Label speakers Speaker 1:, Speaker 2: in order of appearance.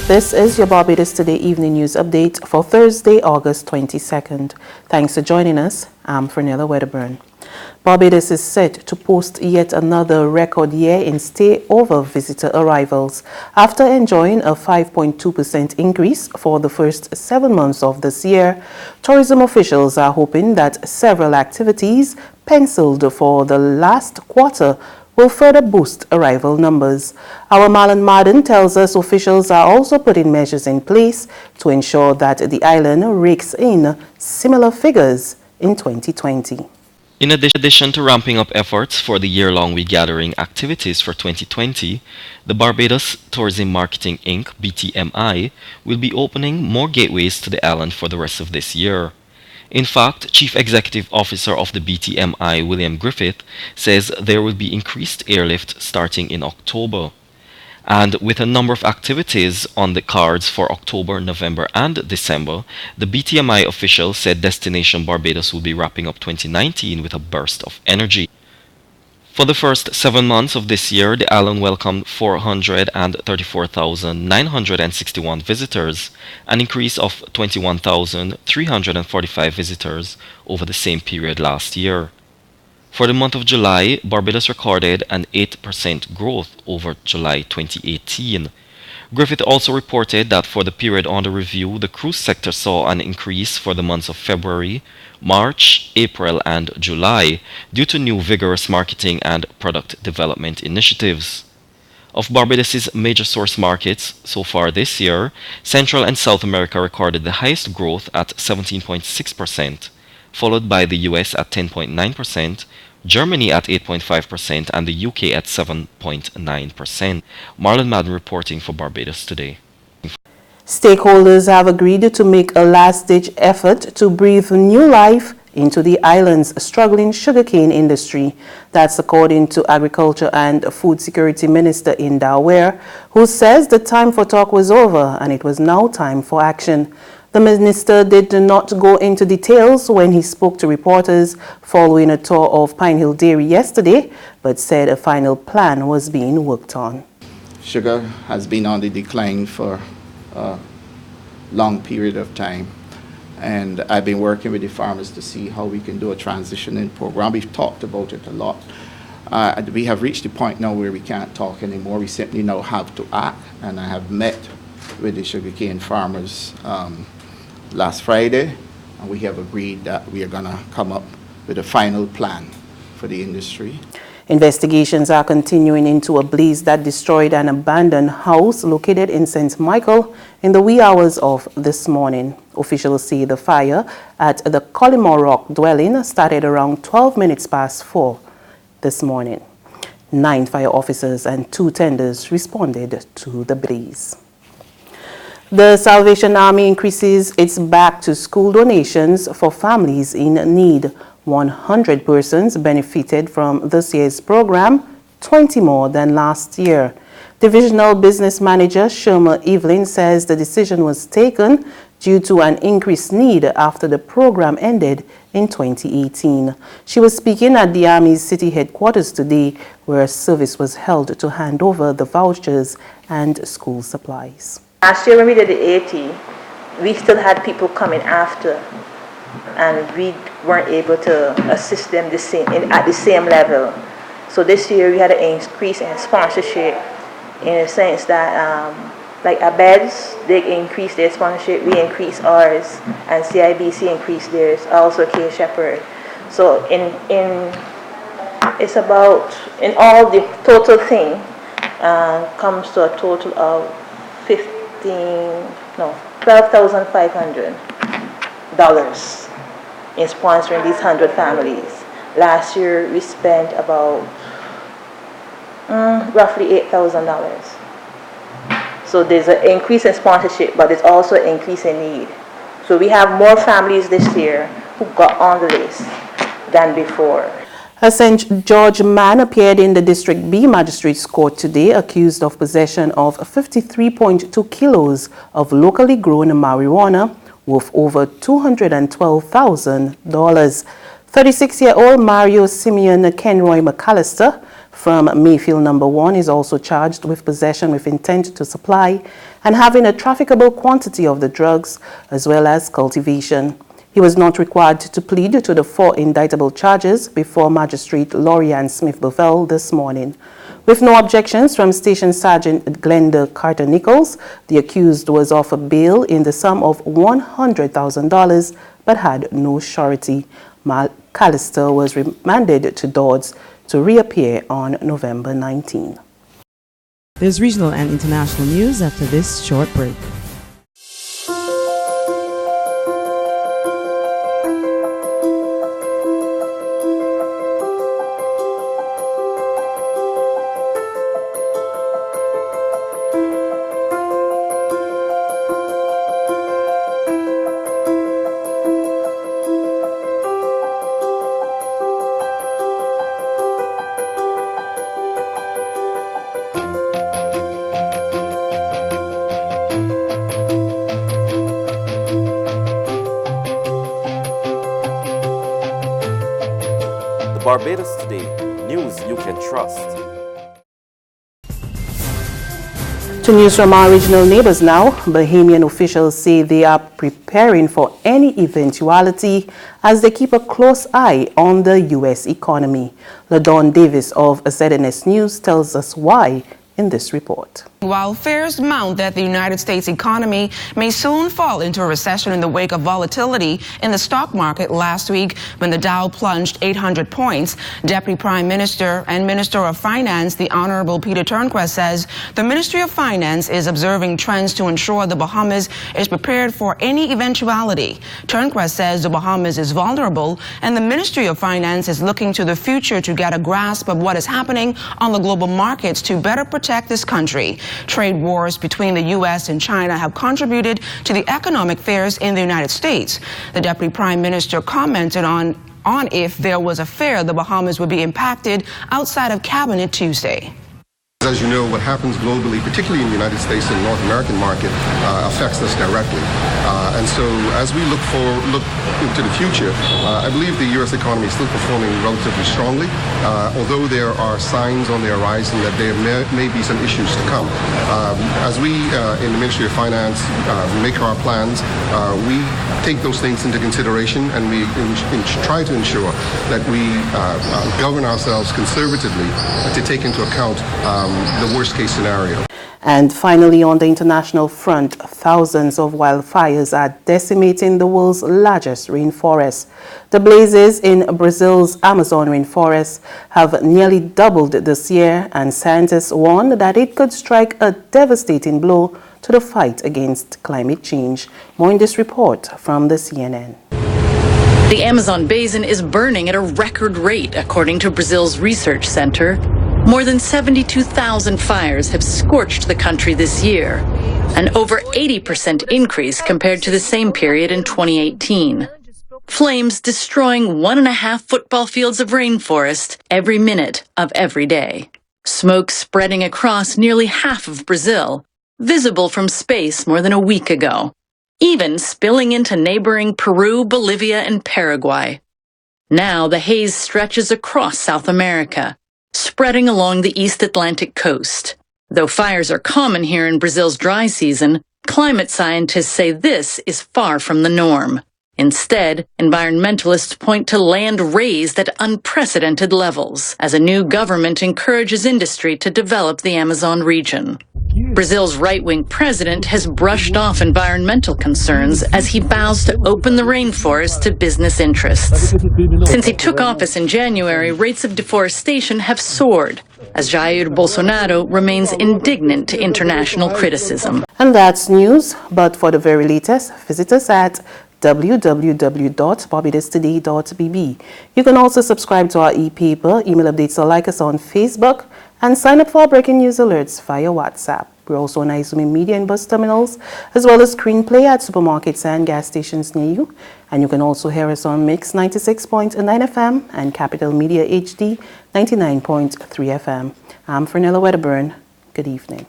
Speaker 1: This is your Barbados Today Evening News Update for Thursday, August 22nd. Thanks for joining us. I'm Fernella Wedderburn. Barbados is set to post yet another record year in stay-over visitor arrivals. After enjoying a 5.2% increase for the first 7 months of this year, tourism officials are hoping that several activities penciled for the last quarter will further boost arrival numbers. Our Marlon Marden tells us officials are also putting measures in place to ensure that the island rakes in similar figures in 2020.
Speaker 2: In addition to ramping up efforts for the year-long regathering activities for 2020, the Barbados Tourism Marketing Inc. (BTMI) will be opening more gateways to the island for the rest of this year. In fact, Chief Executive Officer of the BTMI, William Griffith, says there will be increased airlift starting in October. And with a number of activities on the cards for October, November, and December, the BTMI official said Destination Barbados will be wrapping up 2019 with a burst of energy. For the first 7 months of this year, the island welcomed 434,961 visitors, an increase of 21,345 visitors over the same period last year. For the month of July, Barbados recorded an 8% growth over July 2018. Griffith also reported that for the period under review, the cruise sector saw an increase for the months of February, March, April, and July due to new vigorous marketing and product development initiatives. Of Barbados's major source markets so far this year, Central and South America recorded the highest growth at 17.6%, followed by the US at 10.9%, Germany at 8.5%, and the UK at 7.9%. Marlon Madden reporting for Barbados Today.
Speaker 1: Stakeholders have agreed to make a last-ditch effort to breathe new life into the island's struggling sugarcane industry. That's according to Agriculture and Food Security Minister Inda Ware, who says the time for talk was over and it was now time for action. The minister did not go into details when he spoke to reporters following a tour of Pine Hill Dairy yesterday, but said a final plan was being worked on.
Speaker 3: Sugar has been on the decline for a long period of time, and I've been working with the farmers to see how we can do a transitioning program. We've talked about it a lot. We have reached the point now where we can't talk anymore. We simply now have to act, and I have met with the sugarcane farmers last Friday, and we have agreed that we are going to come up with a final plan for the industry.
Speaker 1: Investigations are continuing into a blaze that destroyed an abandoned house located in St. Michael in the wee hours of this morning. Officials say the fire at the Collymore Rock dwelling started around 12 minutes past 4 this morning. 9 fire officers and 2 tenders responded to the blaze. The Salvation Army increases its back-to-school donations for families in need. 100 persons benefited from this year's program, 20 more than last year. Divisional Business Manager Sherma Evelyn says the decision was taken due to an increased need after the program ended in 2018. She was speaking at the Army's city headquarters today, where a service was held to hand over the vouchers and school supplies.
Speaker 4: Last year when we did the 80, we still had people coming after, and we weren't able to assist them at the same level. So this year we had an increase in sponsorship in the sense that like ABEDS, they increased their sponsorship, we increased ours, and CIBC increased theirs, also K Shepherd. So it's about, in all the total thing comes to a total of $12,500 in sponsoring these 100 families. Last year we spent about roughly $8,000. So there's an increase in sponsorship, but there's also an increase in need. So we have more families this year who got on the list than before.
Speaker 1: A St. George man appeared in the District B Magistrates Court today accused of possession of 53.2 kilos of locally grown marijuana worth over $212,000. 36-year-old Mario Simeon Kenroy McAllister from Mayfield Number 1 is also charged with possession with intent to supply and having a trafficable quantity of the drugs, as well as cultivation. He was not required to plead to the 4 indictable charges before Magistrate Lorianne Smith-Bovell this morning. With no objections from Station Sergeant Glenda Carter-Nichols, the accused was offered bail in the sum of $100,000 but had no surety. McAllister was remanded to Dodds to reappear on November 19.
Speaker 5: There's regional and international news after this short break.
Speaker 6: Barbados Today, news you can trust.
Speaker 1: To news from our regional neighbors now, Bahamian officials say they are preparing for any eventuality as they keep a close eye on the U.S. economy. LaDawn Davis of ZNS News tells us why in this report.
Speaker 7: While fears mount that the United States economy may soon fall into a recession in the wake of volatility in the stock market last week when the Dow plunged 800 points, Deputy Prime Minister and Minister of Finance, the Honorable Peter Turnquest, says the Ministry of Finance is observing trends to ensure the Bahamas is prepared for any eventuality. Turnquest says the Bahamas is vulnerable and the Ministry of Finance is looking to the future to get a grasp of what is happening on the global markets to better protect this country. Trade wars between the U.S. and China have contributed to the economic fears in the United States. The Deputy Prime Minister commented on if there was a fear the Bahamas would be impacted outside of Cabinet Tuesday.
Speaker 8: As you know, what happens globally, particularly in the United States and North American market, affects us directly. And so as we look into the future, I believe the U.S. economy is still performing relatively strongly, although there are signs on the horizon that there may be some issues to come. As we in the Ministry of Finance make our plans, we take those things into consideration and we try to ensure that we govern ourselves conservatively to take into account the worst case scenario.
Speaker 1: And finally, on the international front, thousands of wildfires are decimating the world's largest rainforest. The blazes in Brazil's Amazon rainforest have nearly doubled this year, and scientists warn that it could strike a devastating blow to the fight against climate change. More in this report from the CNN.
Speaker 9: The Amazon basin is burning at a record rate, according to Brazil's research center. More than 72,000 fires have scorched the country this year, an over 80% increase compared to the same period in 2018. Flames destroying 1.5 football fields of rainforest every minute of every day. Smoke spreading across nearly half of Brazil, visible from space more than a week ago, even spilling into neighboring Peru, Bolivia, and Paraguay. Now the haze stretches across South America, spreading along the East Atlantic coast. Though fires are common here in Brazil's dry season, climate scientists say this is far from the norm. Instead, environmentalists point to land raised at unprecedented levels as a new government encourages industry to develop the Amazon region. Brazil's right-wing president has brushed off environmental concerns as he vows to open the rainforest to business interests. Since he took office in January, rates of deforestation have soared, as Jair Bolsonaro remains indignant to international criticism.
Speaker 1: And that's news, but for the very latest, visit us at www.barbadostoday.bb. You can also subscribe to our e-paper, email updates, or like us on Facebook, and sign up for our breaking news alerts via WhatsApp. We're also on iZoom Media and bus terminals, as well as screenplay at supermarkets and gas stations near you. And you can also hear us on Mix 96.9 FM and Capital Media HD 99.3 FM. I'm Fernella Wedderburn. Good evening.